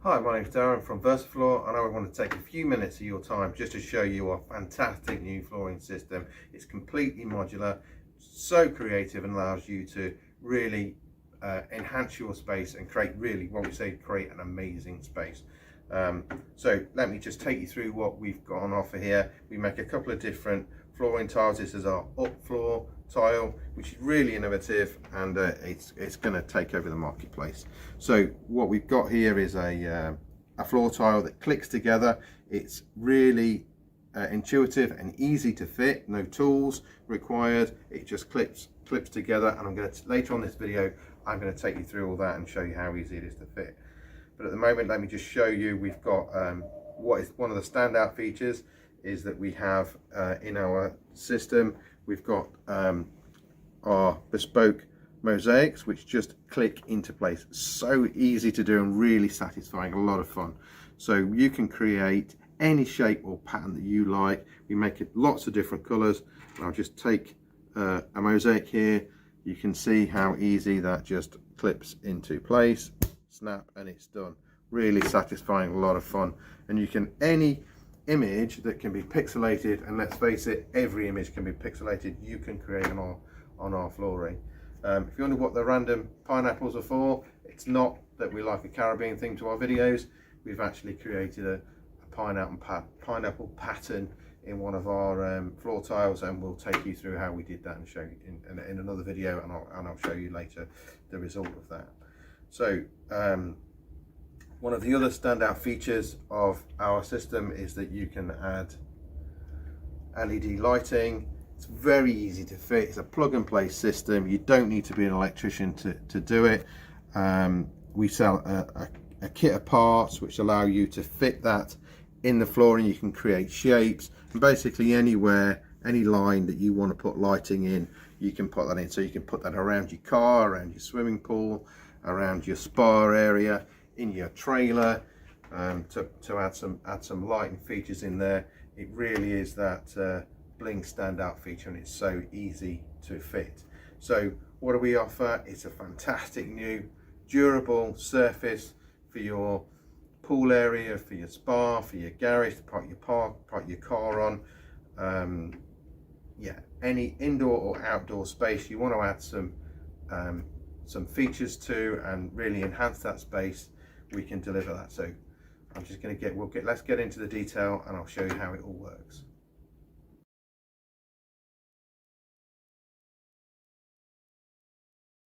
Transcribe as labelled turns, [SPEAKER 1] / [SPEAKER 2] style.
[SPEAKER 1] Hi, my name's Darren from Versoflor, and I want to take a few minutes of your time just to show you our fantastic new flooring system. It's completely modular, so creative, and allows you to really enhance your space and create create an amazing space. So let me just take you through what we've got on offer here. We make a couple of different flooring tiles. This is our Upflor tile, which is really innovative, and it's going to take over the marketplace. So what we've got here is a floor tile that clicks together. It's really intuitive and easy to fit, no tools required. It just clips together, and I'm going to later on this video I'm going to take you through all that and show you how easy it is to fit. But at the moment, let me just show you, we've got what is one of the standout features is that we have in our system, we've got our bespoke mosaics which just click into place. So easy to do and really satisfying, a lot of fun. So you can create any shape or pattern that you like. We make it lots of different colors. I'll just take a mosaic here. You can see how easy that just clips into place, snap, and it's done. Really satisfying, a lot of fun. And you can, any image that can be pixelated, and let's face it, every image can be pixelated, you can create on our flooring. If you wonder what the random pineapples are for, it's not that we like a Caribbean theme to our videos. We've actually created a pineapple pattern in one of our floor tiles, and we'll take you through how we did that and show you in another video, and I'll show you later the result of that. So one of the other standout features of our system is that you can add LED lighting. It's very easy to fit. It's a plug and play system. You don't need to be an electrician to do it. We sell a kit of parts which allow you to fit that in the flooring. You can create shapes, and basically anywhere, any line that you want to put lighting in, you can put that in. So you can put that around your car, around your swimming pool, around your spa area, in your trailer, to add some lighting features in there. It really is that bling standout feature, and it's so easy to fit. So what do we offer? It's a fantastic new durable surface for your pool area, for your spa, for your garage, to park your car on. Yeah, any indoor or outdoor space you want to add some features to and really enhance that space, we can deliver that. So I'm just going to let's get into the detail, and I'll show you how it all works.